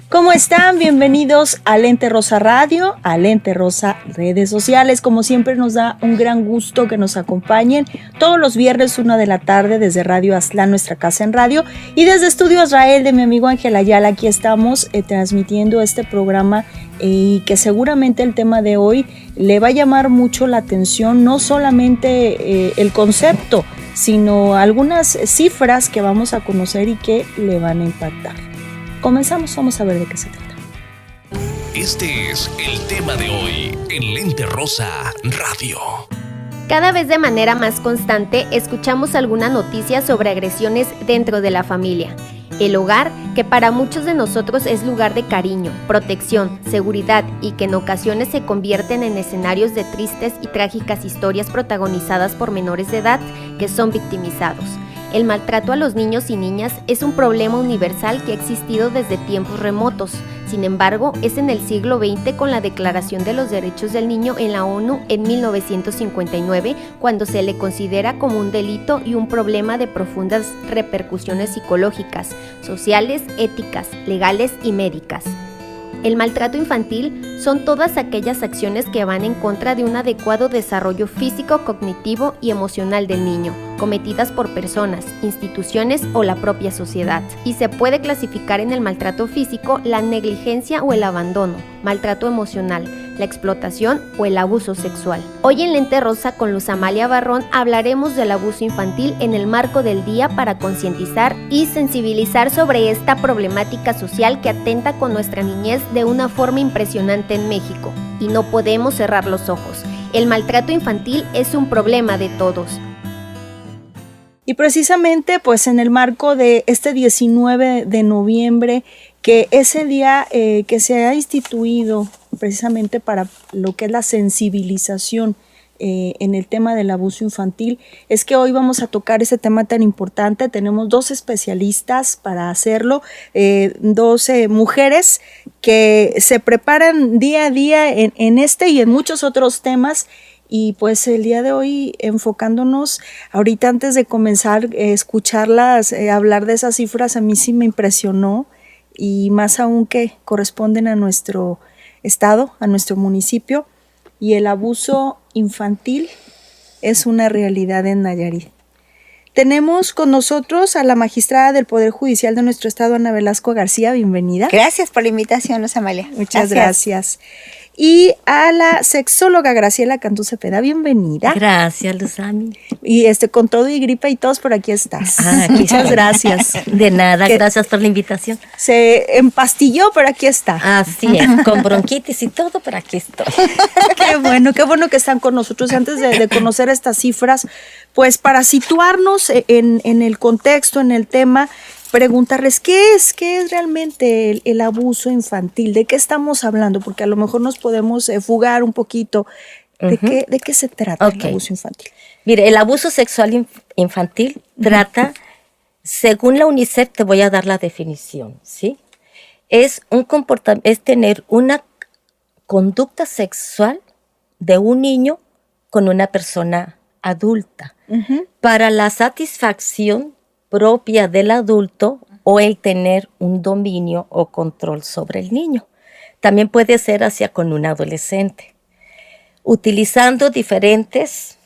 ¿Cómo están? Bienvenidos a Lente Rosa Radio, a Lente Rosa Redes Sociales. Como siempre nos da un gran gusto que nos acompañen todos los viernes 1 de la tarde desde Radio Aztlán, nuestra casa en radio, y desde Estudio Israel de mi amigo Ángel Ayala. Aquí estamos transmitiendo este programa y que seguramente el tema de hoy le va a llamar mucho la atención, no solamente el concepto, sino algunas cifras que vamos a conocer y que le van a impactar. Comenzamos, vamos a ver de qué se trata. Este es el tema de hoy en Lente Rosa Radio. Cada vez de manera más constante escuchamos alguna noticia sobre agresiones dentro de la familia. El hogar, que para muchos de nosotros es lugar de cariño, protección, seguridad y que en ocasiones se convierten en escenarios de tristes y trágicas historias protagonizadas por menores de edad que son victimizados. El maltrato a los niños y niñas es un problema universal que ha existido desde tiempos remotos. Sin embargo, es en el siglo XX con la Declaración de los Derechos del Niño en la ONU en 1959 cuando se le considera como un delito y un problema de profundas repercusiones psicológicas, sociales, éticas, legales y médicas. El maltrato infantil son todas aquellas acciones que van en contra de un adecuado desarrollo físico, cognitivo y emocional del niño, cometidas por personas, instituciones o la propia sociedad. Y se puede clasificar en el maltrato físico la negligencia o el abandono, maltrato emocional, la explotación o el abuso sexual. Hoy en Lente Rosa con Luz Amalia Barrón hablaremos del abuso infantil en el marco del día para concientizar y sensibilizar sobre esta problemática social que atenta con nuestra niñez de una forma impresionante en México. Y no podemos cerrar los ojos. El maltrato infantil es un problema de todos. Y precisamente pues en el marco de este 19 de noviembre, que es el día que se ha instituido precisamente para lo que es la sensibilización en el tema del abuso infantil, es que hoy vamos a tocar ese tema tan importante. Tenemos dos especialistas para hacerlo, 12 mujeres que se preparan día a día en este y en muchos otros temas. Y pues el día de hoy enfocándonos, ahorita antes de comenzar escucharlas, hablar de esas cifras, a mí sí me impresionó, y más aún que corresponden a nuestro estado, a nuestro municipio, y el abuso infantil es una realidad en Nayarit. Tenemos con nosotros a la magistrada del Poder Judicial de nuestro estado, Ana Velasco García, bienvenida. Gracias por la invitación, Luz Amalia. Muchas gracias. Y a la sexóloga Graciela Cantú Cepeda, bienvenida. Gracias, Luzami. Y con todo y gripe y tos, por aquí estás. Muchas gracias. De nada, gracias por la invitación. Se empastilló, pero aquí está. Así es, con bronquitis y todo, pero aquí estoy. Qué bueno que están con nosotros. Antes de conocer estas cifras, pues para situarnos en el contexto, en el tema, preguntarles qué es realmente el abuso infantil, de qué estamos hablando, porque a lo mejor nos podemos fugar un poquito. ¿De qué se trata el abuso infantil? Mire, el abuso sexual infantil trata, según la UNICEF, te voy a dar la definición, ¿sí? Es tener una conducta sexual de un niño con una persona adulta para la satisfacción propia del adulto o el tener un dominio o control sobre el niño. También puede ser hacia con un adolescente, utilizando diferentes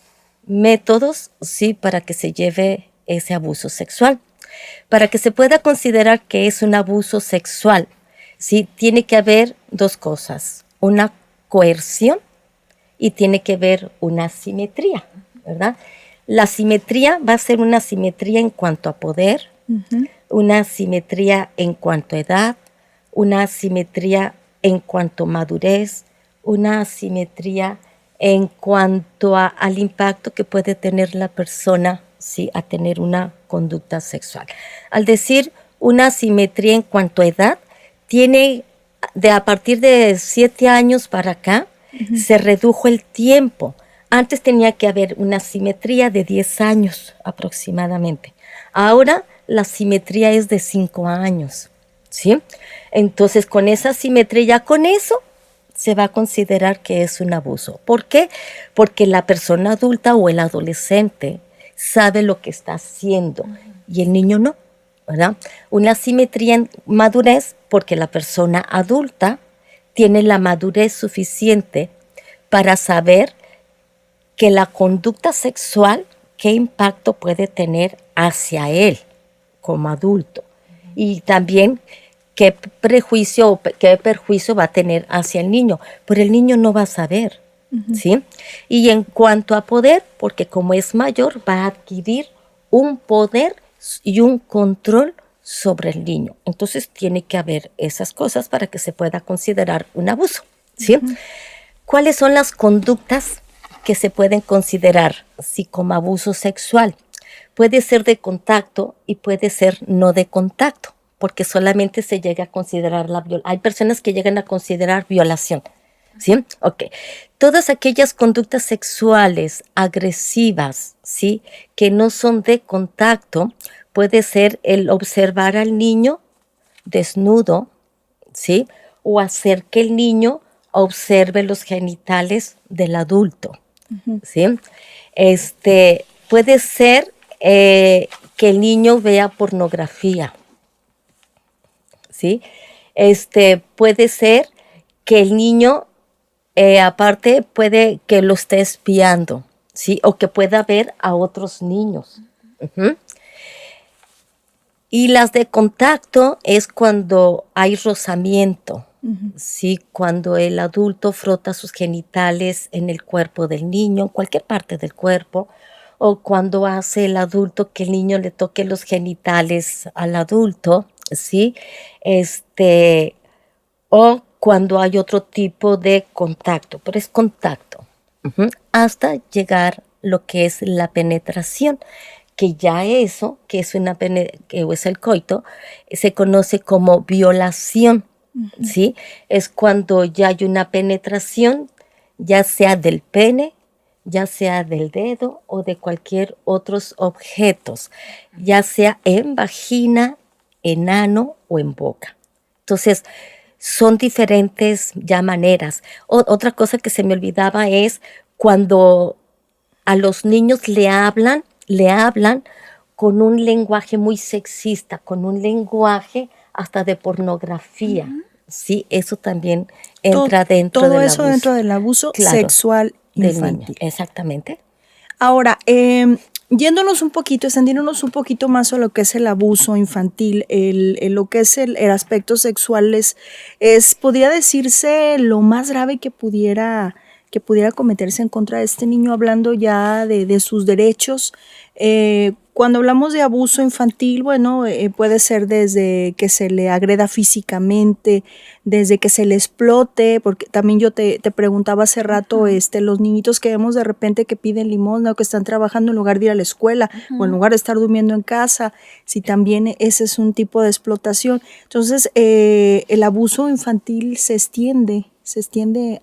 métodos, sí, para que se lleve ese abuso sexual. Para que se pueda considerar que es un abuso sexual, sí, tiene que haber dos cosas, una coerción y tiene que haber una simetría, ¿verdad? La simetría va a ser una simetría en cuanto a poder, una simetría en cuanto a edad, una simetría en cuanto a madurez, una simetría en cuanto al impacto que puede tener la persona, sí, a tener una conducta sexual. Al decir una simetría en cuanto a edad, tiene a partir de 7 años para acá, se redujo el tiempo. Antes tenía que haber una simetría de 10 años aproximadamente. Ahora la simetría es de 5 años, ¿sí? Entonces, con esa simetría, con eso se va a considerar que es un abuso. ¿Por qué? Porque la persona adulta o el adolescente sabe lo que está haciendo y el niño no, ¿verdad? Una simetría en madurez porque la persona adulta tiene la madurez suficiente para saber que la conducta sexual, qué impacto puede tener hacia él como adulto, y también qué prejuicio o qué perjuicio va a tener hacia el niño, pero el niño no va a saber, ¿sí? Y en cuanto a poder, porque como es mayor, va a adquirir un poder y un control sobre el niño. Entonces tiene que haber esas cosas para que se pueda considerar un abuso, ¿sí? ¿Cuáles son las conductas que se pueden considerar sí, como abuso sexual? Puede ser de contacto y puede ser no de contacto, porque solamente se llega a considerar la violación. Hay personas que llegan a considerar violación, ¿sí? Ok. Todas aquellas conductas sexuales agresivas, ¿sí? Que no son de contacto, puede ser el observar al niño desnudo, ¿sí? O hacer que el niño observe los genitales del adulto, ¿sí? Puede ser que el niño vea pornografía, ¿sí? Puede ser que el niño, aparte, puede que lo esté espiando, ¿sí? O que pueda ver a otros niños. Y las de contacto es cuando hay rozamiento, ¿sí? Cuando el adulto frota sus genitales en el cuerpo del niño, en cualquier parte del cuerpo, o cuando hace el adulto que el niño le toque los genitales al adulto, ¿sí? O cuando hay otro tipo de contacto, pero es contacto, hasta llegar lo que es la penetración, que ya eso, que es el coito, se conoce como violación, ¿sí? Es cuando ya hay una penetración, ya sea del pene, ya sea del dedo o de cualquier otros objetos, ya sea en vagina, en ano o en boca. Entonces, son diferentes ya maneras. Otra cosa que se me olvidaba es cuando a los niños le hablan con un lenguaje muy sexista, con un lenguaje hasta de pornografía. Sí, eso también entra dentro del abuso. Todo eso dentro del abuso sexual infantil. Niño. Exactamente. Ahora, yéndonos un poquito, extendiéndonos un poquito más a lo que es el abuso infantil, lo que es el aspecto sexual, podría decirse lo más grave que pudiera cometerse en contra de este niño, hablando ya de sus derechos. Cuando hablamos de abuso infantil, bueno, puede ser desde que se le agreda físicamente, desde que se le explote, porque también yo te preguntaba hace rato, los niñitos que vemos de repente que piden limosna o que están trabajando en lugar de ir a la escuela o en lugar de estar durmiendo en casa, si también ese es un tipo de explotación. Entonces, el abuso infantil se extiende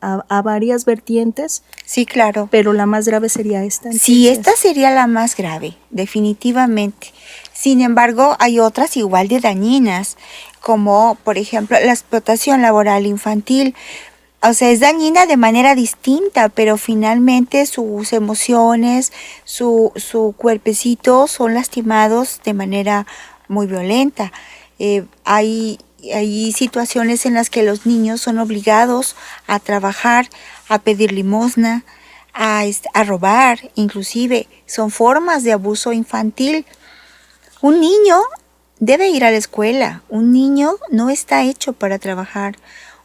a varias vertientes. Sí, claro. Pero la más grave sería esta. Entonces. Sí, esta sería la más grave, definitivamente. Sin embargo, hay otras igual de dañinas, como por ejemplo la explotación laboral infantil. O sea, es dañina de manera distinta, pero finalmente sus emociones, su cuerpecito son lastimados de manera muy violenta. Hay situaciones en las que los niños son obligados a trabajar, a pedir limosna, a robar, inclusive son formas de abuso infantil. Un niño debe ir a la escuela, un niño no está hecho para trabajar.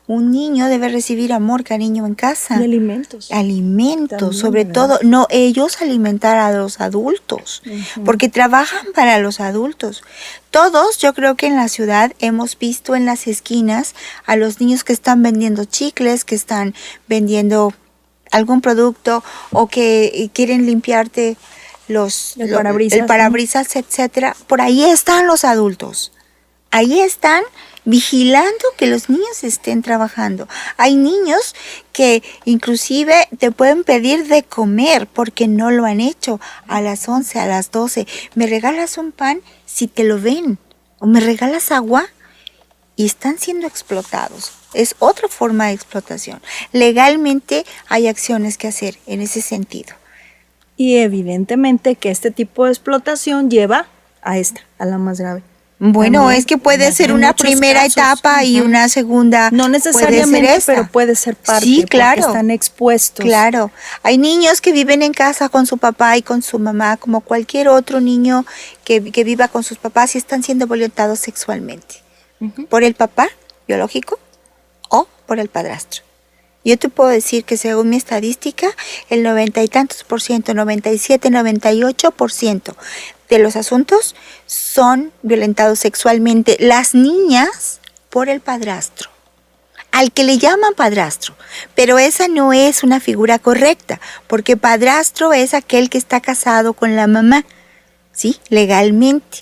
Un niño debe recibir amor, cariño en casa. Y alimentos. Alimentos, también, sobre ¿verdad? todo. No ellos alimentar a los adultos, porque trabajan para los adultos. Todos, yo creo que en la ciudad hemos visto en las esquinas a los niños que están vendiendo chicles, que están vendiendo algún producto o que quieren limpiarte el parabrisas, etcétera. Por ahí están los adultos. Ahí están vigilando que los niños estén trabajando. Hay niños que inclusive te pueden pedir de comer porque no lo han hecho a las 11, a las 12. ¿Me regalas un pan? Si te lo ven. ¿O me regalas agua? Y están siendo explotados. Es otra forma de explotación. Legalmente hay acciones que hacer en ese sentido. Y evidentemente que este tipo de explotación lleva a la más grave. Bueno, También, es que puede ser en una muchos primera casos. etapa y Ujú. una segunda. No necesariamente, puede ser esta. pero puede ser parte. Sí, porque claro. están expuestos. Claro, hay niños que viven en casa con su papá y con su mamá, como cualquier otro niño que viva con sus papás y están siendo violentados sexualmente. Por el papá biológico o por el padrastro. Yo te puedo decir que según mi estadística, el 90 y tantos por ciento, 97, 98% de los asuntos son violentados sexualmente las niñas por el padrastro, al que le llaman padrastro, pero esa no es una figura correcta, porque padrastro es aquel que está casado con la mamá, ¿sí? Legalmente.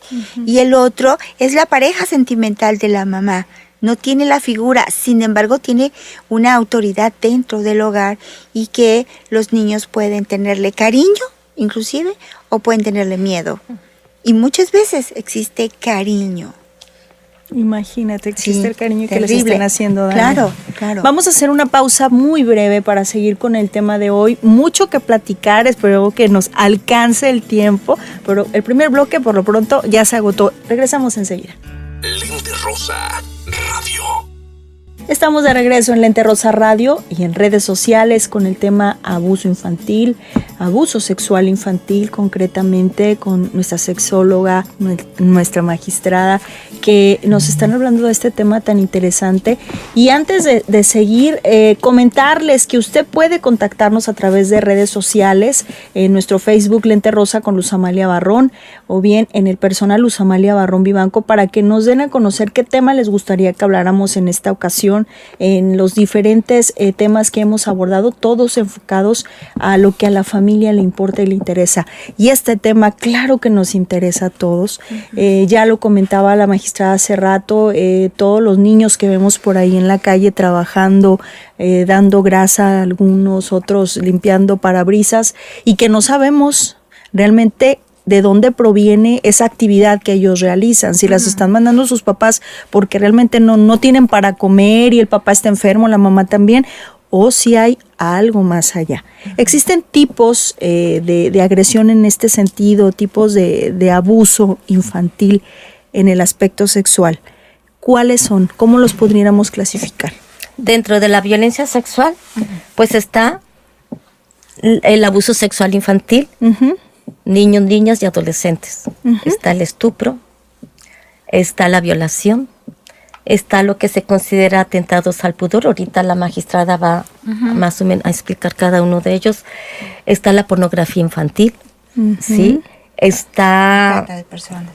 Y el otro es la pareja sentimental de la mamá. No tiene la figura, sin embargo tiene una autoridad dentro del hogar y que los niños pueden tenerle cariño, inclusive, o pueden tenerle miedo. Y muchas veces existe cariño. Imagínate, existe Sí, el cariño que les terrible. están haciendo daño. Claro, claro. Vamos a hacer una pausa muy breve para seguir con el tema de hoy. Mucho que platicar, espero que nos alcance el tiempo, pero el primer bloque por lo pronto ya se agotó. Regresamos enseguida. Lente Rosa Radio. Estamos de regreso en Lente Rosa Radio y en redes sociales con el tema abuso infantil, abuso sexual infantil, concretamente con nuestra sexóloga, nuestra magistrada, que nos están hablando de este tema tan interesante. Y antes de seguir, comentarles que usted puede contactarnos a través de redes sociales, en nuestro Facebook Lente Rosa con Luz Amalia Barrón, o bien en el personal Luz Amalia Barrón Vivanco, para que nos den a conocer qué tema les gustaría que habláramos en esta ocasión, en los diferentes temas que hemos abordado, todos enfocados a lo que a la familia le importa y le interesa. Y este tema, claro que nos interesa a todos. Ya lo comentaba la magistrada hace rato, todos los niños que vemos por ahí en la calle trabajando, dando grasa a algunos, otros limpiando parabrisas, y que no sabemos realmente de dónde proviene esa actividad que ellos realizan, si las están mandando sus papás porque realmente no tienen para comer y el papá está enfermo, la mamá también, o si hay algo más allá. Existen tipos de agresión en este sentido, tipos de abuso infantil en el aspecto sexual. ¿Cuáles son? ¿Cómo los podríamos clasificar? Dentro de la violencia sexual, pues está el abuso sexual infantil, niños, niñas y adolescentes. Está el estupro, está la violación, está lo que se considera atentados al pudor. Ahorita la magistrada va más o menos a explicar cada uno de ellos. Está la pornografía infantil, ¿sí? Está Trata de personas.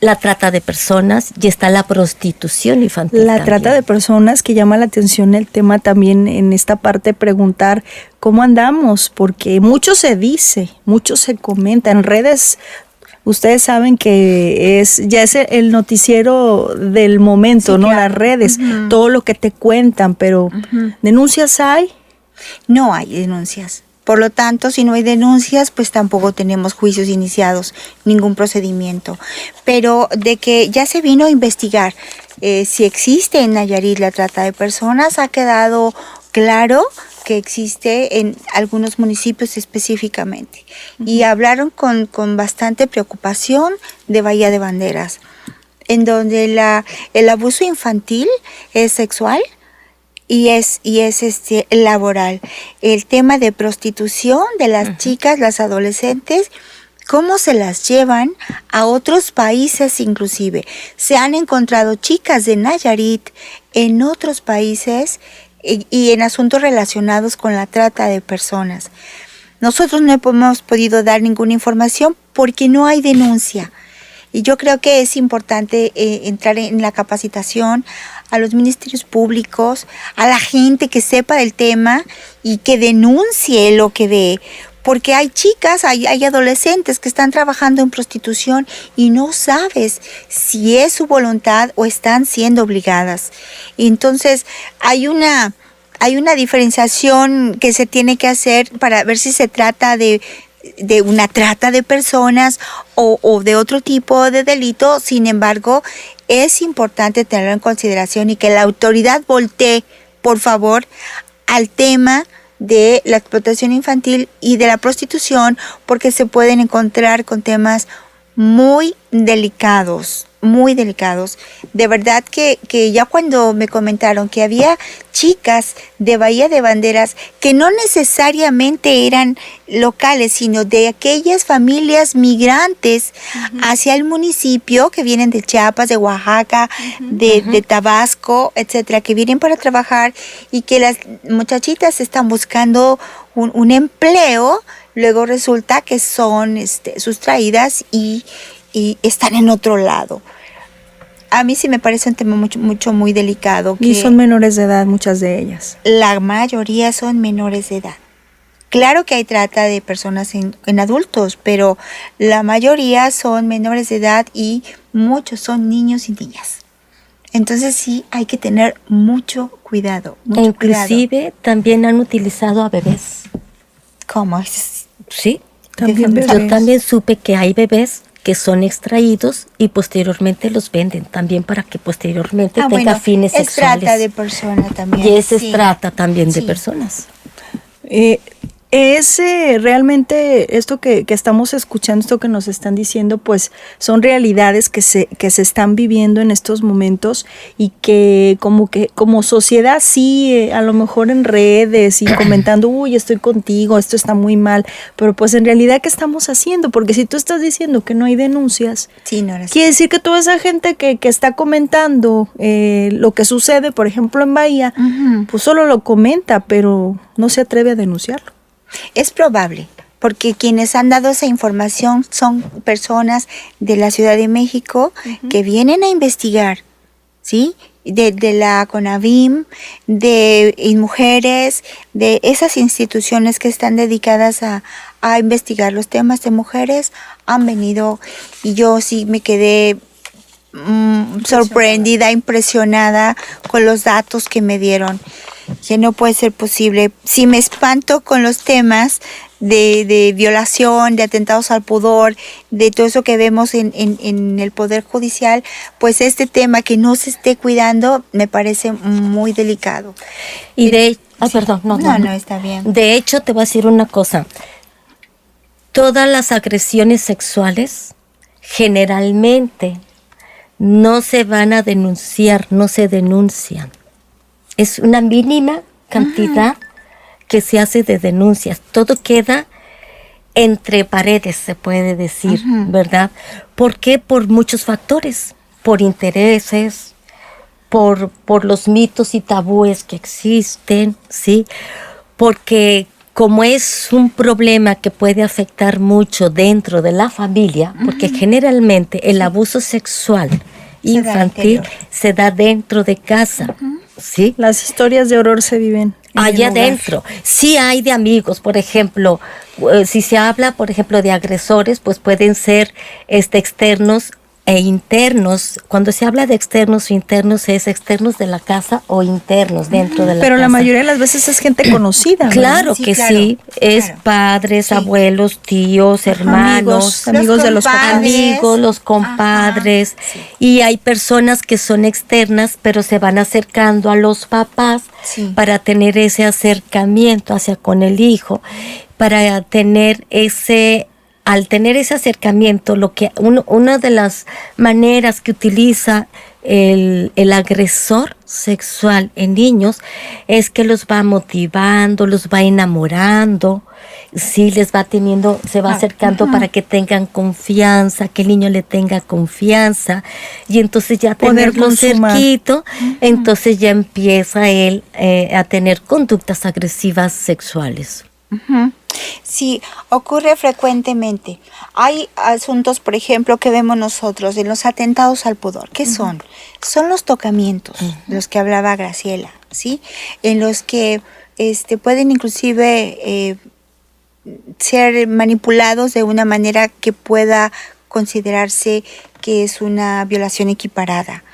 la trata de personas y está la prostitución infantil. La también. trata de personas, que llama la atención el tema también en esta parte, preguntar cómo andamos, porque mucho se dice, mucho se comenta en redes. Ustedes saben que ya es el noticiero del momento, Sí, ¿no? claro. Las redes, todo lo que te cuentan, pero ¿denuncias hay? No hay denuncias. Por lo tanto, si no hay denuncias, pues tampoco tenemos juicios iniciados, ningún procedimiento. Pero de que ya se vino a investigar si existe en Nayarit la trata de personas, ha quedado claro que existe en algunos municipios específicamente. Y hablaron con bastante preocupación de Bahía de Banderas, en donde el abuso infantil es sexual, y es laboral. El tema de prostitución de las chicas, las adolescentes, cómo se las llevan a otros países inclusive. Se han encontrado chicas de Nayarit en otros países y en asuntos relacionados con la trata de personas. Nosotros no hemos podido dar ninguna información porque no hay denuncia. Y yo creo que es importante entrar en la capacitación a los ministerios públicos, a la gente que sepa del tema y que denuncie lo que ve. Porque hay chicas, hay adolescentes que están trabajando en prostitución y no sabes si es su voluntad o están siendo obligadas. Y entonces hay una diferenciación que se tiene que hacer para ver si se trata de una trata de personas o de otro tipo de delito. Sin embargo, es importante tenerlo en consideración y que la autoridad voltee, por favor, al tema de la explotación infantil y de la prostitución, porque se pueden encontrar con temas muy delicados muy delicados. De verdad que ya cuando me comentaron que había chicas de Bahía de Banderas que no necesariamente eran locales, sino de aquellas familias migrantes hacia el municipio que vienen de Chiapas, de Oaxaca, de Tabasco, etcétera, que vienen para trabajar y que las muchachitas están buscando un empleo, luego resulta que son sustraídas y están en otro lado. A mí sí me parece un tema muy delicado. Y son menores de edad muchas de ellas. La mayoría son menores de edad. Claro que hay trata de personas en adultos, pero la mayoría son menores de edad y muchos son niños y niñas. Entonces sí hay que tener mucho cuidado. E inclusive también han utilizado a bebés. ¿Cómo? Sí. También Yo bebés. también supe que hay bebés que son extraídos y posteriormente los venden también para que posteriormente tenga fines es sexuales. trata de personas también. Y ese sí. es trata también de Sí. personas. Es realmente esto que estamos escuchando, esto que nos están diciendo, pues son realidades que se están viviendo en estos momentos y que como sociedad sí, a lo mejor en redes y comentando, uy, estoy contigo, esto está muy mal, pero pues en realidad, ¿qué estamos haciendo? Porque si tú estás diciendo que no hay denuncias, Sí, Nora, sí. quiere decir que toda esa gente que está comentando lo que sucede, por ejemplo, en Bahía, pues solo lo comenta, pero no se atreve a denunciarlo. Es probable, porque quienes han dado esa información son personas de la Ciudad de México que vienen a investigar, ¿sí? De la CONAVIM, de InMujeres, de esas instituciones que están dedicadas a investigar los temas de mujeres, han venido y yo sí me quedé sorprendida, impresionada con los datos que me dieron. Que no puede ser posible. Si me espanto con los temas de violación, de atentados al pudor, de todo eso que vemos en el Poder Judicial, pues este tema que no se esté cuidando me parece muy delicado. Y perdón, No, está bien. De hecho, te voy a decir una cosa. Todas las agresiones sexuales generalmente no se van a denunciar, no se denuncian. Es una mínima cantidad que se hace de denuncias. Todo queda entre paredes, se puede decir, ¿verdad? ¿Por qué? Por muchos factores. Por intereses, por los mitos y tabúes que existen, ¿sí? Porque como es un problema que puede afectar mucho dentro de la familia, porque generalmente el abuso sexual infantil se da dentro de casa, ¿sí? Las historias de horror se viven allá el hogar. adentro. Sí hay de amigos, por ejemplo, si se habla, por ejemplo, de agresores, pues pueden ser externos e internos. Cuando se habla de externos o internos, es externos de la casa o internos dentro de la casa. Pero la mayoría de las veces es gente conocida, ¿verdad? Claro Sí, que claro, sí, es claro. padres, Sí. abuelos, tíos, hermanos, amigos de los compadres. amigos, los compadres. Ajá, sí. Y hay personas que son externas, pero se van acercando a los papás Sí. para tener ese acercamiento hacia con el hijo, para tener al tener ese acercamiento, una de las maneras que utiliza el agresor sexual en niños es que los va motivando, los va enamorando, sí, se va acercando para que tengan confianza, que el niño le tenga confianza, y entonces ya Poder tenerlo consumar. cerquito, entonces ya empieza él a tener conductas agresivas sexuales. Sí, ocurre frecuentemente. Hay asuntos, por ejemplo, que vemos nosotros en los atentados al pudor. ¿Qué son? Son los tocamientos, de los que hablaba Graciela, ¿sí? En los que pueden inclusive ser manipulados de una manera que pueda considerarse que es una violación equiparada.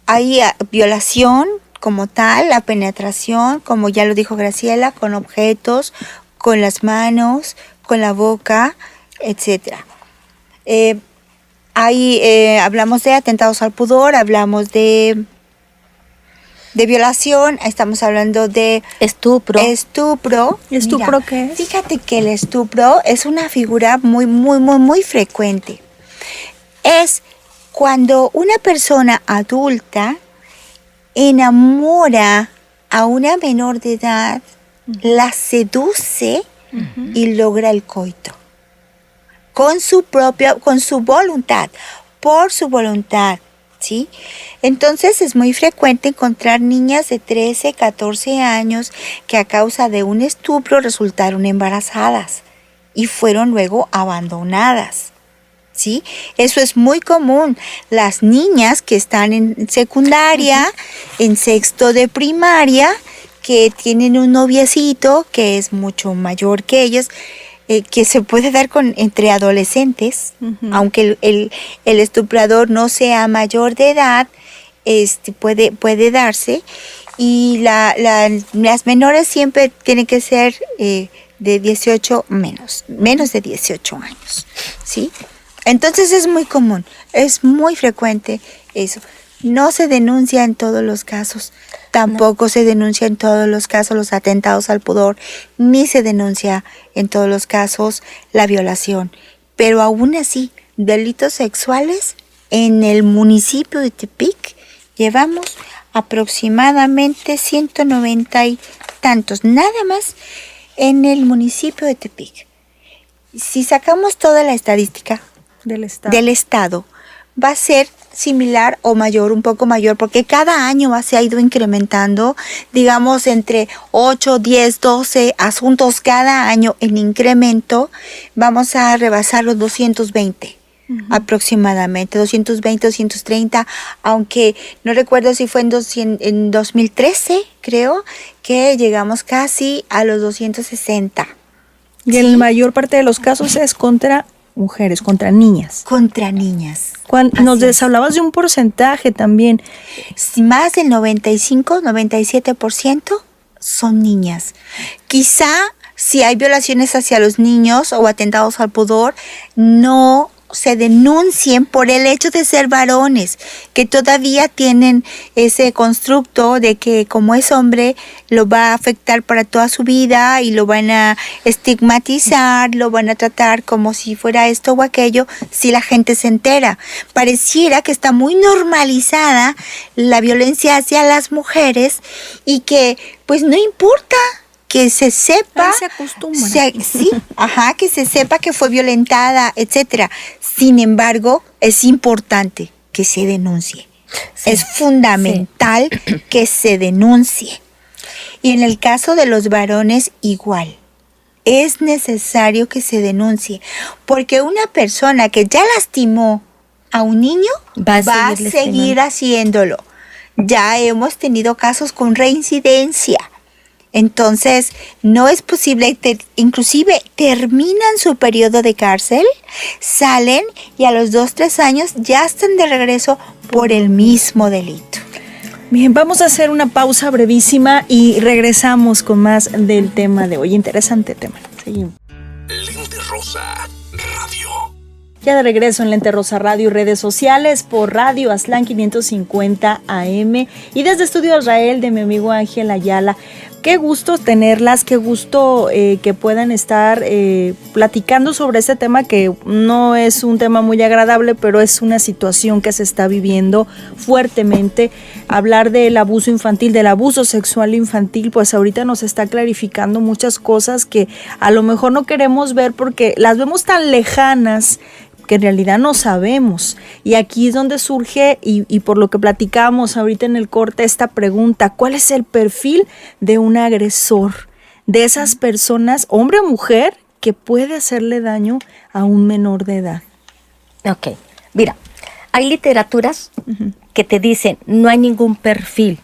Hay violación como tal, la penetración, como ya lo dijo Graciela, con objetos, con las manos, con la boca, etcétera. Hablamos de atentados al pudor, hablamos de violación, estamos hablando de Estupro. estupro. ¿Estupro Mira, qué es? Fíjate que el estupro es una figura muy frecuente. Es Cuando una persona adulta enamora a una menor de edad, la seduce y logra el coito. Con su voluntad, por su voluntad, ¿sí? Entonces es muy frecuente encontrar niñas de 13, 14 años que a causa de un estupro resultaron embarazadas y fueron luego abandonadas, ¿sí? Eso es muy común. Las niñas que están en secundaria, en sexto de primaria, que tienen un noviecito que es mucho mayor que ellos, que se puede dar entre adolescentes, aunque el estuprador no sea mayor de edad, puede darse, y las menores siempre tienen que ser de 18 menos de 18 años, ¿sí? Entonces es muy común, es muy frecuente eso. No se denuncia en todos los casos, tampoco se denuncia en todos los casos los atentados al pudor, ni se denuncia en todos los casos la violación. Pero aún así, delitos sexuales en el municipio de Tepic llevamos aproximadamente 190 y tantos, nada más en el municipio de Tepic. Si sacamos toda la estadística del estado, va a ser similar o mayor, un poco mayor, porque cada año se ha ido incrementando, digamos entre 8, 10, 12 asuntos cada año en incremento. Vamos a rebasar los 220 aproximadamente, 220, 230, aunque no recuerdo si fue en 2013, creo, que llegamos casi a los 260. Y en la mayor parte de los casos es contra mujeres, contra niñas. Contra niñas. Nos hablabas de un porcentaje también. Más del 95, 97% son niñas. Quizá si hay violaciones hacia los niños o atentados al pudor, no se denuncien por el hecho de ser varones, que todavía tienen ese constructo de que como es hombre lo va a afectar para toda su vida y lo van a estigmatizar, lo van a tratar como si fuera esto o aquello, si la gente se entera. Pareciera que está muy normalizada la violencia hacia las mujeres y que pues no importa, que se sepa, se acostumbra. Que se sepa que fue violentada, etcétera. Sin embargo, es importante que se denuncie. Sí, es fundamental que se denuncie. Y en el caso de los varones, igual. Es necesario que se denuncie, porque una persona que ya lastimó a un niño va a seguir haciéndolo. Ya hemos tenido casos con reincidencia. Entonces, no es posible, inclusive terminan su periodo de cárcel, salen y a los 2-3 años ya están de regreso por el mismo delito. Bien, vamos a hacer una pausa brevísima y regresamos con más del tema de hoy. Interesante tema. Seguimos. Lente Rosa Radio. Ya de regreso en Lente Rosa Radio y redes sociales por Radio Aztlán 550 AM y desde Estudio Israel de mi amigo Ángel Ayala. Qué gusto tenerlas, qué gusto que puedan estar platicando sobre este tema que no es un tema muy agradable, pero es una situación que se está viviendo fuertemente. Hablar del abuso infantil, del abuso sexual infantil, pues ahorita nos está clarificando muchas cosas que a lo mejor no queremos ver porque las vemos tan lejanas que en realidad no sabemos. Y aquí es donde surge, y por lo que platicamos ahorita en el corte, esta pregunta: ¿cuál es el perfil de un agresor? De esas personas, hombre o mujer, que puede hacerle daño a un menor de edad. Ok, mira, hay literaturas que te dicen no hay ningún perfil,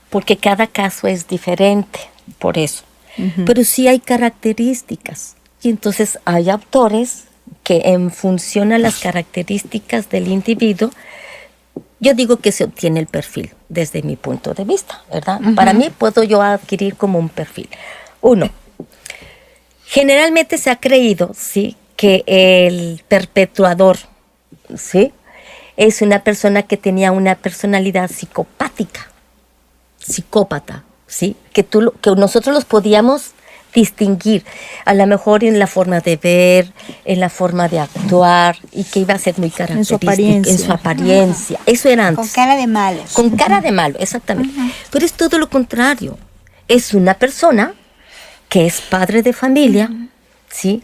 porque cada caso es diferente, por eso. Pero sí hay características. Y entonces hay autores que en función a las características del individuo, yo digo que se obtiene el perfil desde mi punto de vista, ¿verdad? Para mí puedo yo adquirir como un perfil. 1, generalmente se ha creído, ¿sí?, que el perpetuador, ¿sí?, es una persona que tenía una personalidad psicopática, psicópata, ¿sí?, que nosotros los podíamos distinguir, a lo mejor en la forma de ver, en la forma de actuar, y que iba a ser muy característica. En su apariencia. Eso era antes. Con cara de malos. Con cara de malo, exactamente. Pero es todo lo contrario. Es una persona que es padre de familia, ¿sí?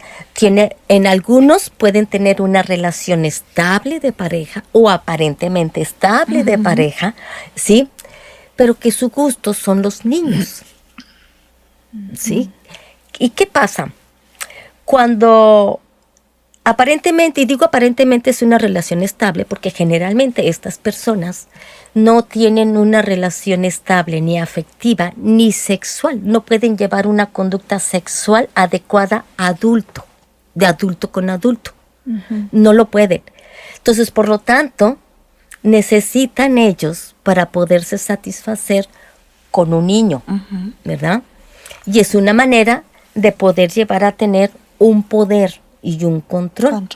En algunos pueden tener una relación estable de pareja o aparentemente estable de pareja, ¿sí? Pero que su gusto son los niños, ¿sí? ¿Y qué pasa? Cuando aparentemente, y digo aparentemente es una relación estable, porque generalmente estas personas no tienen una relación estable ni afectiva ni sexual, no pueden llevar una conducta sexual adecuada a adulto, de adulto con adulto, no lo pueden. Entonces, por lo tanto, necesitan ellos para poderse satisfacer con un niño, ¿verdad? Y es una manera de poder llevar a tener un poder y un control.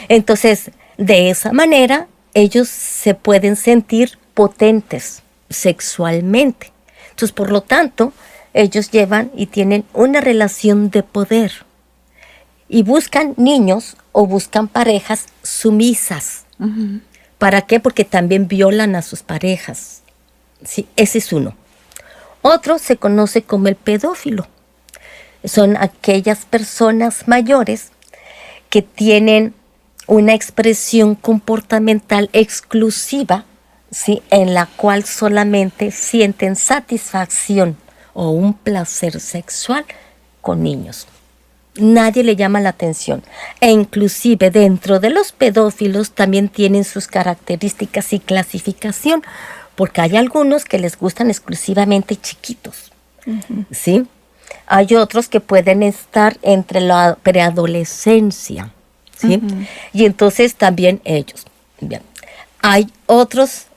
Entonces, de esa manera, ellos se pueden sentir potentes sexualmente. Entonces, por lo tanto, ellos llevan y tienen una relación de poder. Y buscan niños o buscan parejas sumisas. ¿Para qué? Porque también violan a sus parejas. Sí, ese es uno. Otro se conoce como el pedófilo. Son aquellas personas mayores que tienen una expresión comportamental exclusiva, ¿sí? En la cual solamente sienten satisfacción o un placer sexual con niños. Nadie le llama la atención. E inclusive dentro de los pedófilos también tienen sus características y clasificación, porque hay algunos que les gustan exclusivamente chiquitos, ¿sí? Hay otros que pueden estar entre la preadolescencia, ¿sí? Y entonces también ellos. Bien. Hay otras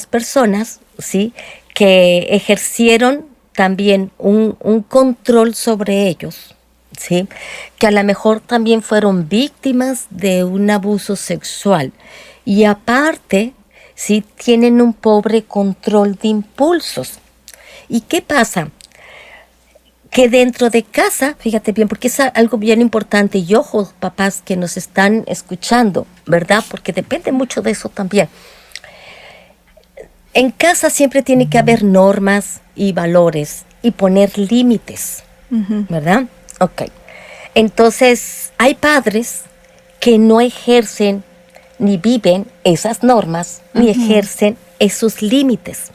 personas, ¿sí? Que ejercieron también un control sobre ellos, ¿sí? Que a lo mejor también fueron víctimas de un abuso sexual. Y aparte, ¿sí? Tienen un pobre control de impulsos. ¿Y qué pasa? Que dentro de casa, fíjate bien, porque es algo bien importante, y ojo, papás que nos están escuchando, ¿verdad? Porque depende mucho de eso también. En casa siempre tiene que haber normas y valores y poner límites, ¿verdad? Ok. Entonces, hay padres que no ejercen ni viven esas normas, ni ejercen esos límites,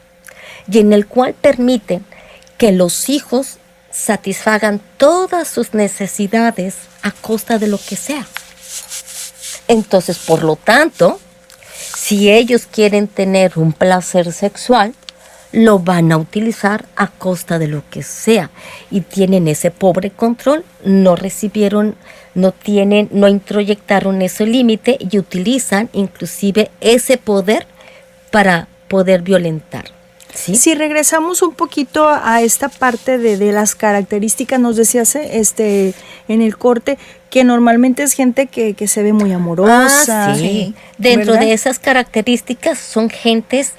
y en el cual permiten que los hijos satisfagan todas sus necesidades a costa de lo que sea. Entonces, por lo tanto, si ellos quieren tener un placer sexual, lo van a utilizar a costa de lo que sea. Y tienen ese pobre control, no introyectaron ese límite y utilizan inclusive ese poder para poder violentar. ¿Sí? Si regresamos un poquito a esta parte de las características, nos decías en el corte que normalmente es gente que se ve muy amorosa. Sí. Dentro de esas características son gentes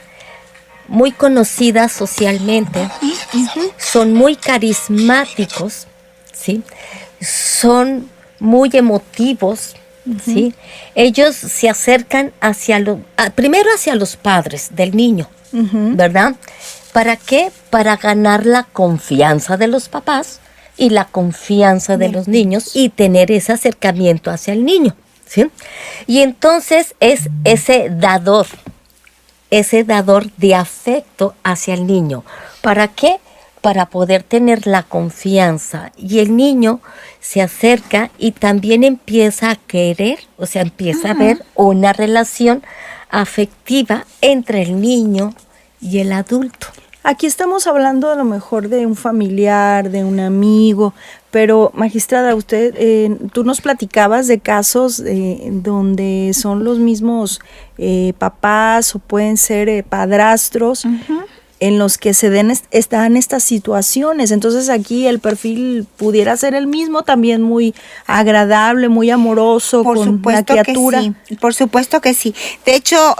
muy conocidas socialmente, son muy carismáticos, ¿sí? Son muy emotivos, ¿sí? Ellos se acercan primero hacia los padres del niño, ¿verdad? ¿Para qué? Para ganar la confianza de los papás y la confianza de los niños y tener ese acercamiento hacia el niño, ¿sí? Y entonces es ese dador de afecto hacia el niño. ¿Para qué? Para poder tener la confianza. Y el niño se acerca y también empieza a querer, o sea, empieza a haber una relación afectiva entre el niño y el adulto. Aquí estamos hablando a lo mejor de un familiar, de un amigo, pero magistrada, tú nos platicabas de casos donde son los mismos papás o pueden ser padrastros en los que están estas situaciones. Entonces aquí el perfil pudiera ser el mismo, también muy agradable, muy amoroso con la criatura. Por supuesto que sí. De hecho,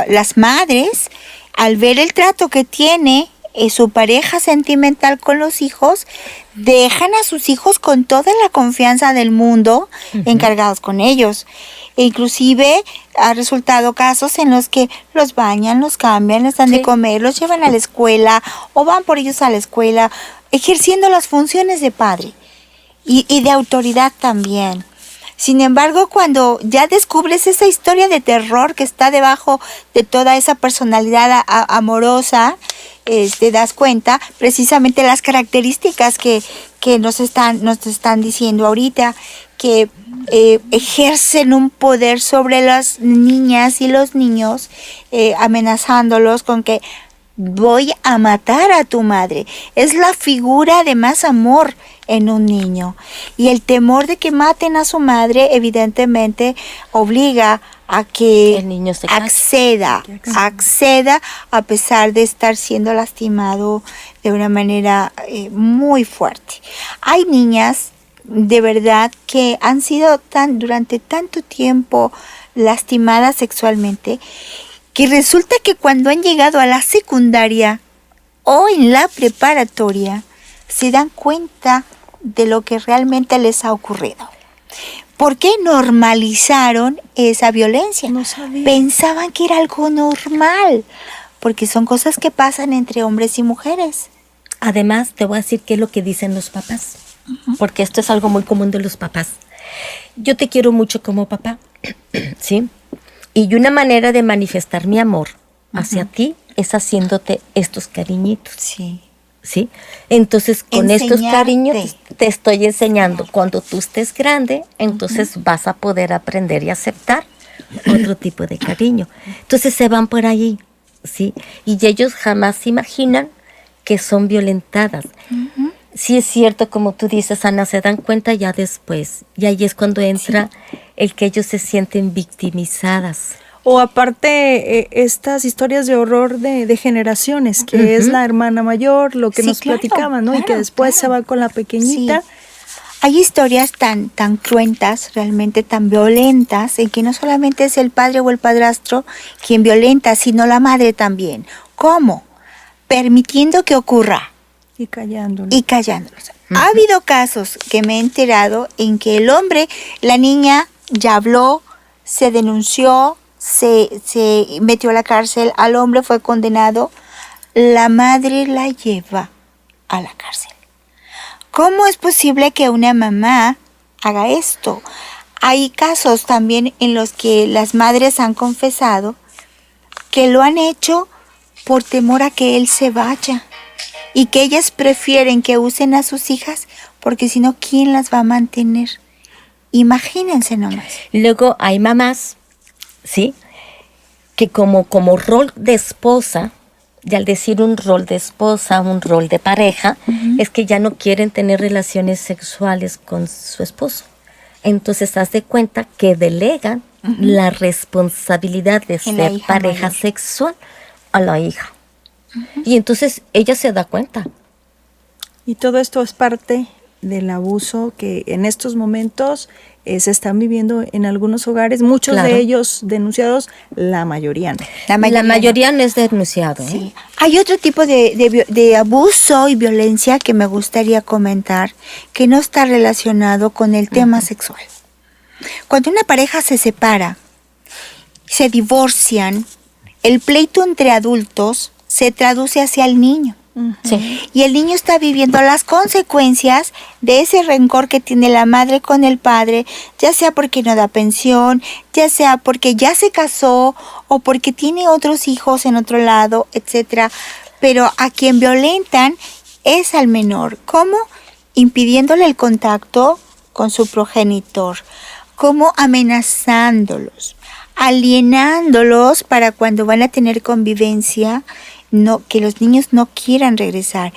las madres, al ver el trato que tiene su pareja sentimental con los hijos, dejan a sus hijos con toda la confianza del mundo encargados con ellos. E inclusive ha resultado casos en los que los bañan, los cambian, les dan de comer, los llevan a la escuela o van por ellos a la escuela, ejerciendo las funciones de padre y de autoridad también. Sin embargo, cuando ya descubres esa historia de terror que está debajo de toda esa personalidad amorosa, te das cuenta precisamente las características que nos están diciendo ahorita, que ejercen un poder sobre las niñas y los niños, amenazándolos con que voy a matar a tu madre. Es la figura de más amor en un niño. Y el temor de que maten a su madre evidentemente obliga a que el niño se acceda a pesar de estar siendo lastimado de una manera muy fuerte. Hay niñas de verdad que han sido durante tanto tiempo lastimadas sexualmente, que resulta que cuando han llegado a la secundaria o en la preparatoria se dan cuenta de lo que realmente les ha ocurrido. ¿Por qué normalizaron esa violencia? No sabía. Pensaban que era algo normal, porque son cosas que pasan entre hombres y mujeres. Además, te voy a decir qué es lo que dicen los papás, porque esto es algo muy común de los papás. Yo te quiero mucho como papá, ¿sí? Y una manera de manifestar mi amor hacia ti es haciéndote estos cariñitos. Sí. ¿Sí? Entonces, con estos Enseñarte. cariños te estoy enseñando. Cuando tú estés grande, entonces vas a poder aprender y aceptar otro tipo de cariño. Entonces se van por ahí, ¿sí? Y ellos jamás se imaginan que son violentadas. Sí es cierto, como tú dices, Ana, se dan cuenta ya después. Y ahí es cuando entra el que ellos se sienten victimizadas. O aparte, estas historias de horror de generaciones, que es la hermana mayor, lo que Sí, nos claro, platicaban, ¿no? Y que claro, después claro. se va con la pequeñita. Sí. Hay historias tan cruentas, realmente tan violentas, en que no solamente es el padre o el padrastro quien violenta, sino la madre también. ¿Cómo? Permitiendo que ocurra Y callándolo. y callándolos. Ha habido casos que me he enterado en que el hombre, la niña ya habló, se denunció, se metió a la cárcel, al hombre fue condenado, la madre la lleva a la cárcel. ¿Cómo es posible que una mamá haga esto? Hay casos también en los que las madres han confesado que lo han hecho por temor a que él se vaya y que ellas prefieren que usen a sus hijas porque si no, ¿quién las va a mantener? Imagínense nomás. Luego hay mamás, ¿sí? Que como rol de esposa, y al decir un rol de esposa, un rol de pareja, es que ya no quieren tener relaciones sexuales con su esposo. Entonces, haz de cuenta que delegan la responsabilidad de En la ser hija pareja mayor. sexual a la hija. Y entonces ella se da cuenta. Y todo esto es parte del abuso que en estos momentos se están viviendo en algunos hogares, muchos Claro. de ellos denunciados, la mayoría no. La mayoría no es denunciado. Sí. Hay otro tipo de abuso y violencia que me gustaría comentar que no está relacionado con el tema sexual. Cuando una pareja se separa, se divorcian, el pleito entre adultos se traduce hacia el niño. Sí. Y el niño está viviendo las consecuencias de ese rencor que tiene la madre con el padre, ya sea porque no da pensión, ya sea porque ya se casó o porque tiene otros hijos en otro lado, etcétera. Pero a quien violentan es al menor. ¿Cómo? Impidiéndole el contacto con su progenitor. ¿Cómo? Amenazándolos, alienándolos para cuando van a tener convivencia, no, que los niños no quieran regresar.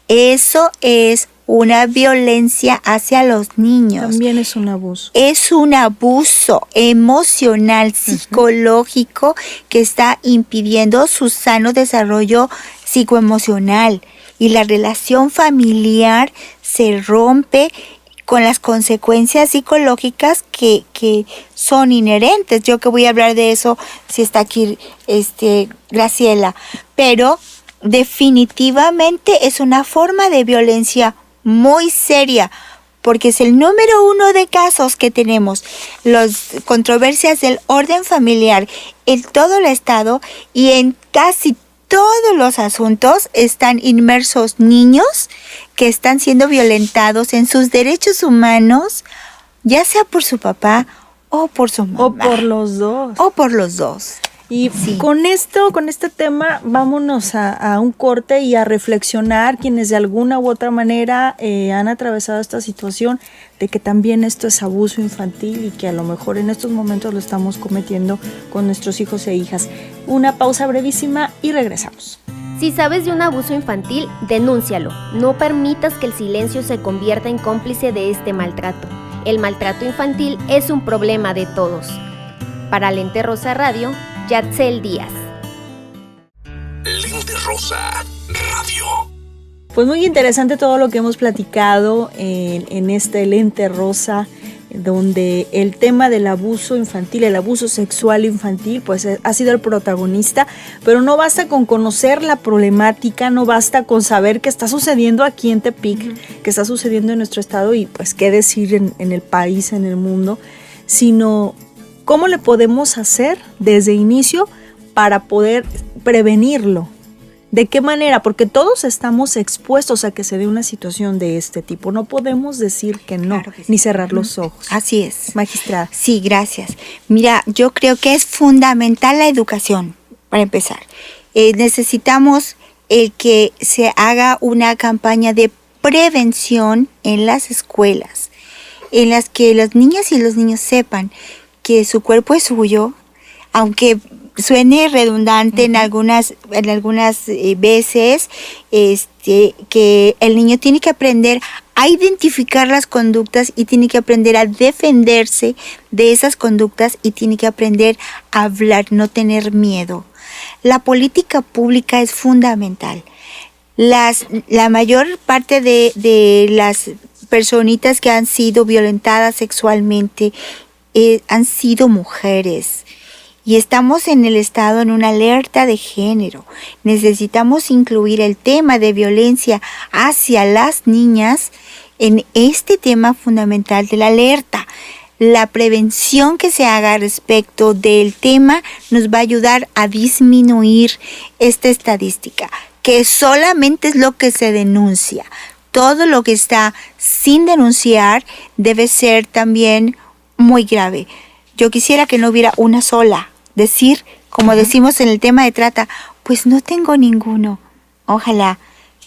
Eso es una violencia hacia los niños. También es un abuso. Es un abuso emocional, psicológico, que está impidiendo su sano desarrollo psicoemocional. Y la relación familiar se rompe con las consecuencias psicológicas que son inherentes. Yo que voy a hablar de eso si está aquí Graciela. Pero definitivamente es una forma de violencia muy seria, porque es el número 1 de casos que tenemos, las controversias del orden familiar en todo el estado, y en casi todos los asuntos están inmersos niños que están siendo violentados en sus derechos humanos, ya sea por su papá o por su mamá. O por los dos. O por los dos. Y Sí. con este tema, vámonos a un corte y a reflexionar quienes de alguna u otra manera han atravesado esta situación de que también esto es abuso infantil y que a lo mejor en estos momentos lo estamos cometiendo con nuestros hijos e hijas. Una pausa brevísima y regresamos. Si sabes de un abuso infantil, denúncialo. No permitas que el silencio se convierta en cómplice de este maltrato. El maltrato infantil es un problema de todos. Para Lente Rosa Radio, Yatzel Díaz. Lente Rosa Radio. Pues muy interesante todo lo que hemos platicado en este Lente Rosa, donde el tema del abuso infantil, el abuso sexual infantil, pues ha sido el protagonista, pero no basta con conocer la problemática, no basta con saber qué está sucediendo aquí en Tepic, qué está sucediendo en nuestro estado y pues qué decir en el país, en el mundo, sino cómo le podemos hacer desde inicio para poder prevenirlo. ¿De qué manera? Porque todos estamos expuestos a que se dé una situación de este tipo. No podemos decir que no, Claro que sí. ni cerrar los ojos. Así es. Magistrada. Sí, gracias. Mira, yo creo que es fundamental la educación, para empezar. Necesitamos que se haga una campaña de prevención en las escuelas, en las que las niñas y los niños sepan que su cuerpo es suyo, aunque suene redundante en algunas veces, que el niño tiene que aprender a identificar las conductas y tiene que aprender a defenderse de esas conductas y tiene que aprender a hablar, no tener miedo. La política pública es fundamental. La mayor parte de las personitas que han sido violentadas sexualmente han sido mujeres. Y estamos en el estado en una alerta de género. Necesitamos incluir el tema de violencia hacia las niñas en este tema fundamental de la alerta. La prevención que se haga respecto del tema nos va a ayudar a disminuir esta estadística, que solamente es lo que se denuncia. Todo lo que está sin denunciar debe ser también muy grave. Yo quisiera que no hubiera una sola. Decir, como decimos en el tema de trata, pues no tengo ninguno. Ojalá.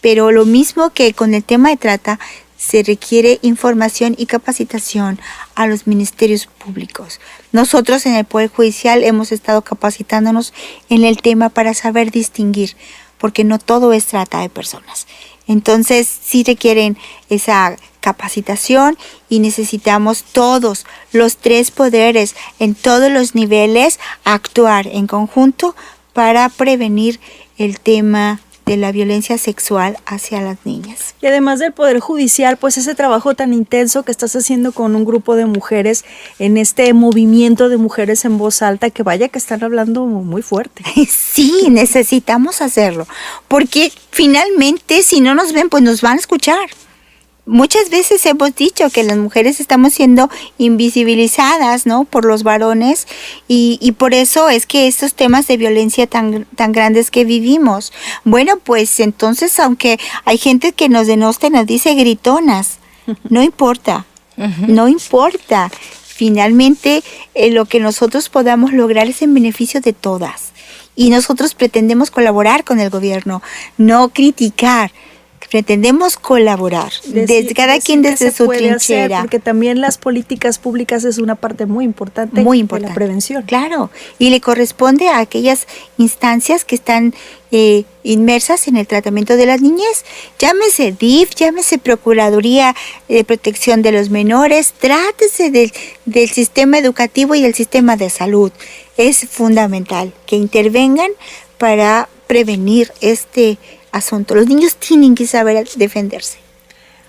Pero lo mismo que con el tema de trata, se requiere información y capacitación a los ministerios públicos. Nosotros en el Poder Judicial hemos estado capacitándonos en el tema para saber distinguir, porque no todo es trata de personas. Entonces sí requieren esa capacitación y necesitamos todos los 3 poderes en todos los niveles actuar en conjunto para prevenir el tema de la violencia sexual hacia las niñas. Y además del Poder Judicial, pues ese trabajo tan intenso que estás haciendo con un grupo de mujeres en este movimiento de mujeres en voz alta, que vaya que están hablando muy fuerte. Sí, necesitamos hacerlo, porque finalmente si no nos ven, pues nos van a escuchar. Muchas veces hemos dicho que las mujeres estamos siendo invisibilizadas, ¿no?, por los varones y por eso es que estos temas de violencia tan grandes que vivimos. Bueno, pues entonces, aunque hay gente que nos denosta y nos dice gritonas, no importa, no importa. Finalmente, lo que nosotros podamos lograr es en beneficio de todas. Y nosotros pretendemos colaborar con el gobierno, no criticar. Pretendemos colaborar, desde cada quien desde su trinchera. Porque también las políticas públicas es una parte muy importante de la prevención. Claro, y le corresponde a aquellas instancias que están inmersas en el tratamiento de las niñez. Llámese DIF, llámese Procuraduría de Protección de los Menores, trátese del sistema educativo y del sistema de salud. Es fundamental que intervengan para prevenir este asunto. Los niños tienen que saber defenderse.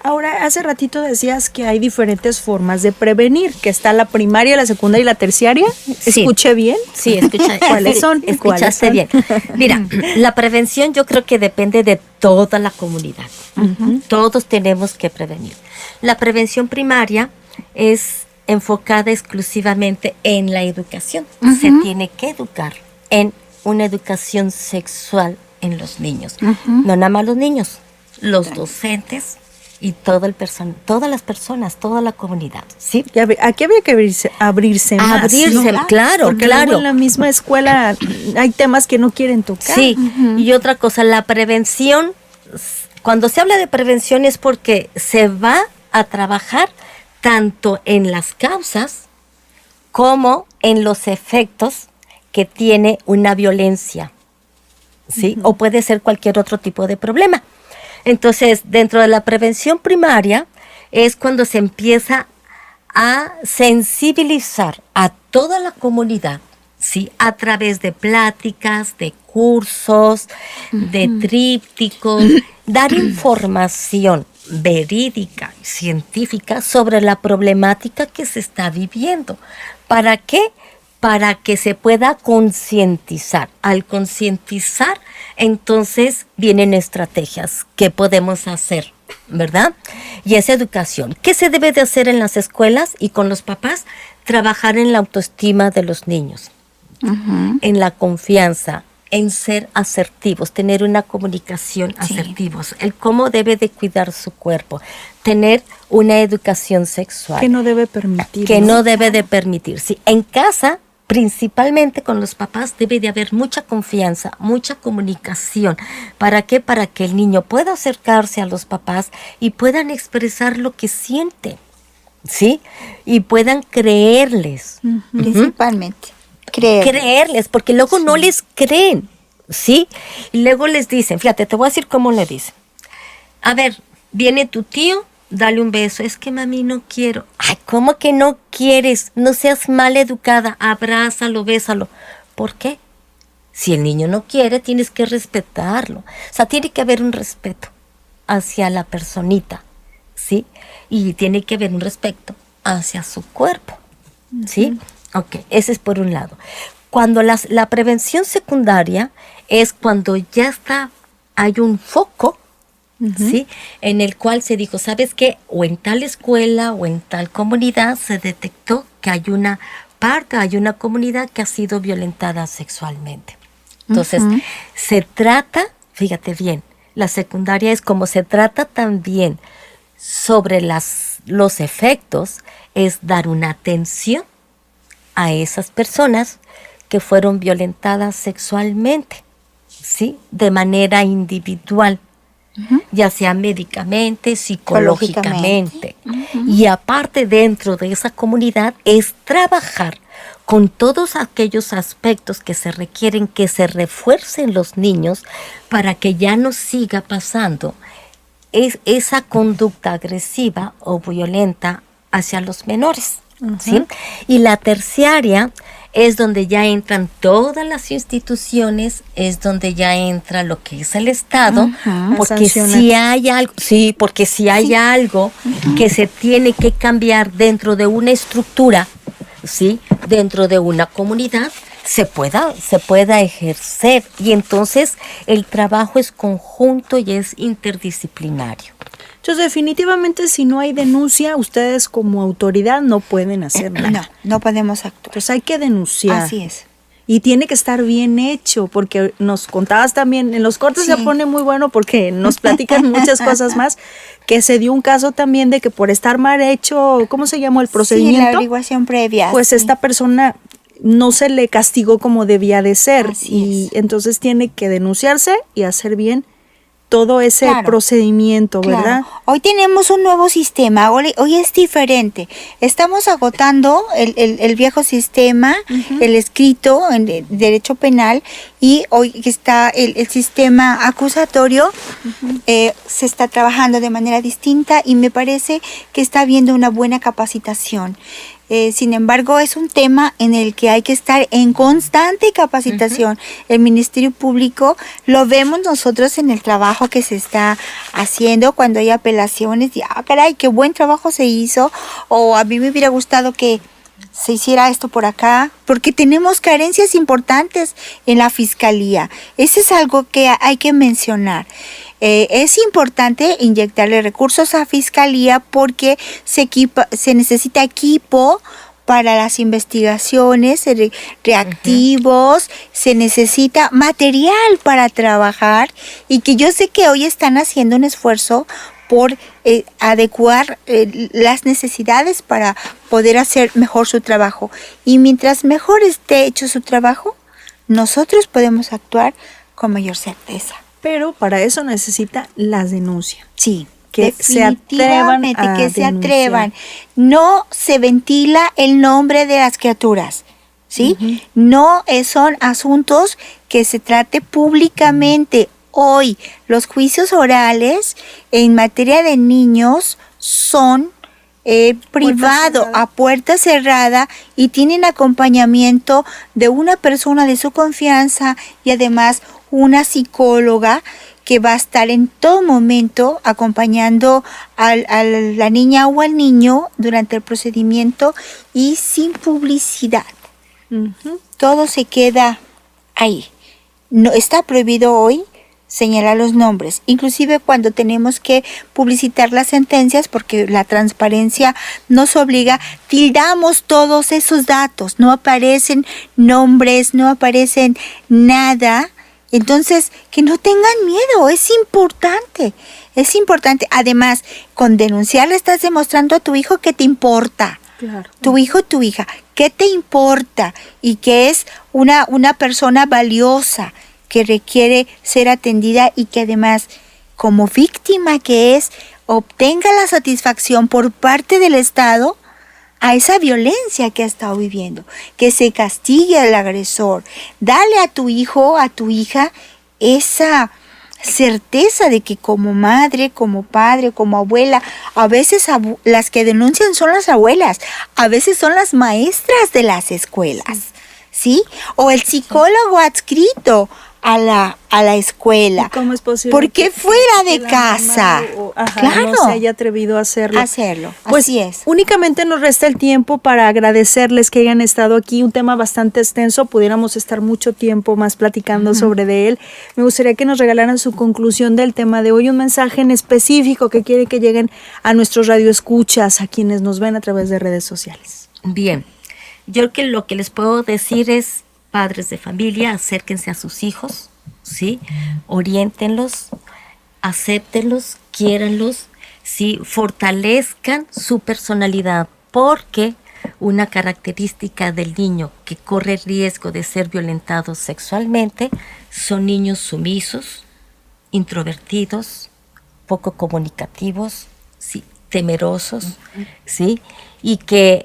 Ahora, hace ratito decías que hay diferentes formas de prevenir, que está la primaria, la secundaria y la terciaria. Sí. ¿Escuché bien? Sí, ¿Cuáles son? Escuchaste bien. Mira, la prevención yo creo que depende de toda la comunidad. Todos tenemos que prevenir. La prevención primaria es enfocada exclusivamente en la educación. Se tiene que educar en una educación sexual en los niños. No nada más los niños, los docentes y todas las personas, toda la comunidad, ¿sí? Y aquí habría que abrirse más, Abrirse, ¿no? claro, Porque claro. luego en la misma escuela hay temas que no quieren tocar. Sí, y otra cosa, la prevención, cuando se habla de prevención es porque se va a trabajar tanto en las causas como en los efectos que tiene una violencia, ¿sí? O puede ser cualquier otro tipo de problema. Entonces, dentro de la prevención primaria es cuando se empieza a sensibilizar a toda la comunidad, ¿sí? A través de pláticas, de cursos, de trípticos, dar información verídica y científica sobre la problemática que se está viviendo. ¿Para qué? Para que se pueda concientizar. Al concientizar, entonces vienen estrategias que podemos hacer, ¿verdad? Y es educación. ¿Qué se debe de hacer en las escuelas y con los papás? Trabajar en la autoestima de los niños, en la confianza, en ser asertivos, tener una comunicación asertivos, el cómo debe de cuidar su cuerpo, tener una educación sexual. Que no debe permitir. Que no debe de permitir. Sí, en casa, principalmente con los papás, debe de haber mucha confianza, mucha comunicación. ¿Para qué? Para que el niño pueda acercarse a los papás y puedan expresar lo que siente, ¿sí? Y puedan creerles. Principalmente. Creerles, porque luego no les creen, ¿sí? Y luego les dicen, fíjate, te voy a decir cómo le dicen. A ver, viene tu tío, dale un beso. Es que mami no quiero. Ay, ¿cómo que no quieres? No seas mal educada, abrázalo, bésalo. ¿Por qué? Si el niño no quiere, tienes que respetarlo. O sea, tiene que haber un respeto hacia la personita, ¿sí? Y tiene que haber un respeto hacia su cuerpo, ¿sí? Ok, ese es por un lado. Cuando la prevención secundaria es cuando ya hay un foco, ¿sí? En el cual se dijo, ¿sabes qué? O en tal escuela o en tal comunidad se detectó que hay una comunidad que ha sido violentada sexualmente. Entonces, se trata, fíjate bien, la secundaria es como se trata también sobre los efectos, es dar una atención a esas personas que fueron violentadas sexualmente, ¿sí? De manera individual, ya sea médicamente, psicológicamente. Y aparte, dentro de esa comunidad es trabajar con todos aquellos aspectos que se requieren que se refuercen los niños para que ya no siga pasando esa conducta agresiva o violenta hacia los menores. ¿Sí? Y la terciaria es donde ya entran todas las instituciones, es donde ya entra lo que es el Estado, porque si hay algo, que se tiene que cambiar dentro de una estructura, ¿sí? Dentro de una comunidad, se pueda ejercer, y entonces el trabajo es conjunto y es interdisciplinario. Entonces, definitivamente, si no hay denuncia, ustedes como autoridad no pueden hacer nada. No podemos actuar. Entonces hay que denunciar. Así es. Y tiene que estar bien hecho, porque nos contabas también, en los cortes se pone muy bueno porque nos platican muchas cosas más, que se dio un caso también de que por estar mal hecho, ¿cómo se llamó el procedimiento? Sí, la averiguación previa. Pues esta persona no se le castigó como debía de ser. Así es. Entonces tiene que denunciarse y hacer bien todo ese procedimiento, ¿verdad? Hoy tenemos un nuevo sistema, hoy es diferente. Estamos agotando el viejo sistema, el escrito en derecho penal, y hoy está el sistema acusatorio, se está trabajando de manera distinta y me parece que está habiendo una buena capacitación. Sin embargo, es un tema en el que hay que estar en constante capacitación. El Ministerio Público lo vemos nosotros en el trabajo que se está haciendo cuando hay apelaciones. Y, caray, qué buen trabajo se hizo. O a mí me hubiera gustado que se hiciera esto por acá, porque tenemos carencias importantes en la Fiscalía. Ese es algo que hay que mencionar. Es importante inyectarle recursos a Fiscalía porque se necesita equipo para las investigaciones, reactivos, se necesita material para trabajar y que yo sé que hoy están haciendo un esfuerzo por adecuar las necesidades para poder hacer mejor su trabajo. Y mientras mejor esté hecho su trabajo, nosotros podemos actuar con mayor certeza. Pero para eso necesita las denuncias. Sí, que se atrevan a que se denunciar. atrevan. No se ventila el nombre de las criaturas, ¿sí? No son asuntos que se trate públicamente. Hoy los juicios orales en materia de niños son privado, a puerta cerrada, y tienen acompañamiento de una persona de su confianza y además una psicóloga que va a estar en todo momento acompañando a la niña o al niño durante el procedimiento y sin publicidad. Todo se queda ahí. No está prohibido hoy señalar los nombres, inclusive cuando tenemos que publicitar las sentencias, porque la transparencia nos obliga, tildamos todos esos datos, no aparecen nombres, no aparecen nada. Entonces, que no tengan miedo, es importante. Además, con denunciar le estás demostrando a tu hijo que te importa. Claro. Tu hijo, tu hija, que te importa y que es una persona valiosa que requiere ser atendida y que además, como víctima que es, obtenga la satisfacción por parte del Estado a esa violencia que ha estado viviendo, que se castigue al agresor. Dale a tu hijo, a tu hija, esa certeza de que como madre, como padre, como abuela, a veces las que denuncian son las abuelas, a veces son las maestras de las escuelas, ¿sí? O el psicólogo adscrito a la escuela. ¿Cómo es posible? Porque fuera de la casa. Claro. No se haya atrevido a hacerlo. Pues, así es. Únicamente nos resta el tiempo para agradecerles que hayan estado aquí. Un tema bastante extenso. Pudiéramos estar mucho tiempo más platicando sobre de él. Me gustaría que nos regalaran su conclusión del tema de hoy. Un mensaje en específico que quiere que lleguen a nuestros radioescuchas, a quienes nos ven a través de redes sociales. Bien. Yo lo que les puedo decir es: padres de familia, acérquense a sus hijos, ¿sí? Oriéntenlos, acéptenlos, quiéranlos, ¿sí? Fortalezcan su personalidad, porque una característica del niño que corre riesgo de ser violentado sexualmente son niños sumisos, introvertidos, poco comunicativos, ¿sí? Temerosos, ¿sí? Y que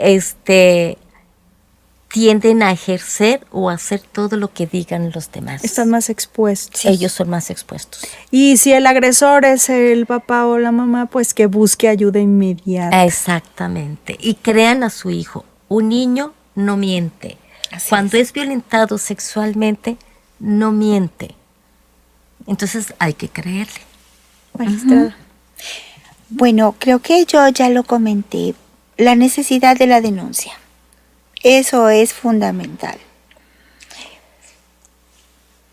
tienden a ejercer o hacer todo lo que digan los demás. Están más expuestos. Sí. Ellos son más expuestos. Y si el agresor es el papá o la mamá, pues que busque ayuda inmediata. Exactamente. Y crean a su hijo. Un niño no miente. Cuando es violentado sexualmente, no miente. Entonces hay que creerle. Magistrada. Bueno, creo que yo ya lo comenté. La necesidad de la denuncia. Eso es fundamental.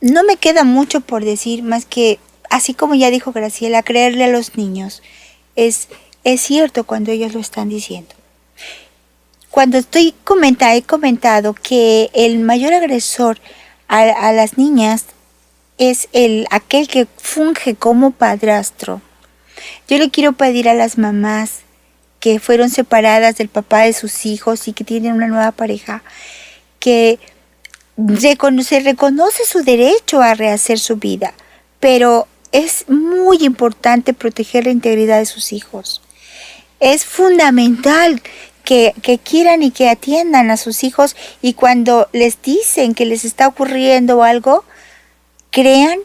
No me queda mucho por decir más que, así como ya dijo Graciela, creerle a los niños. Es cierto cuando ellos lo están diciendo. Cuando he comentado que el mayor agresor a las niñas es aquel que funge como padrastro. Yo le quiero pedir a las mamás que fueron separadas del papá de sus hijos y que tienen una nueva pareja, que se reconoce su derecho a rehacer su vida, pero es muy importante proteger la integridad de sus hijos. Es fundamental que quieran y que atiendan a sus hijos, y cuando les dicen que les está ocurriendo algo, crean,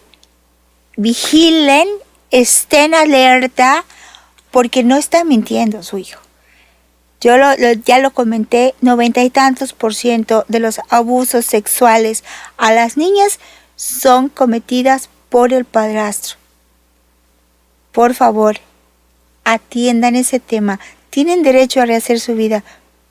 vigilen estén alerta porque no está mintiendo su hijo. Ya lo comenté, 90 y tantos % de los abusos sexuales a las niñas son cometidas por el padrastro. Por favor, atiendan ese tema. Tienen derecho a rehacer su vida,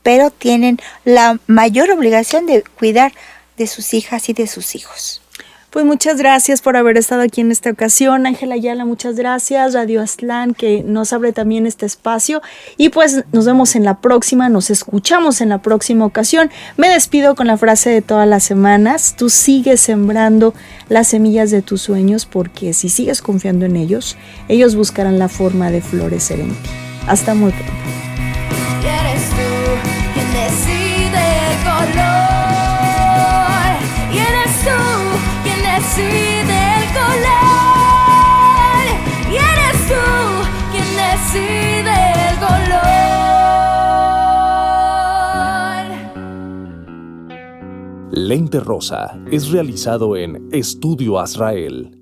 pero tienen la mayor obligación de cuidar de sus hijas y de sus hijos. Pues muchas gracias por haber estado aquí en esta ocasión. Ángela Ayala, muchas gracias. Radio Aztlán, que nos abre también este espacio. Y pues nos vemos en la próxima, nos escuchamos en la próxima ocasión. Me despido con la frase de todas las semanas. Tú sigues sembrando las semillas de tus sueños, porque si sigues confiando en ellos, ellos buscarán la forma de florecer en ti. Hasta muy pronto. Y eres tú quien decide el color. Y eres tú quien decide el color. Y eres tú quien decide el color. Lente Rosa es realizado en Estudio Azrael.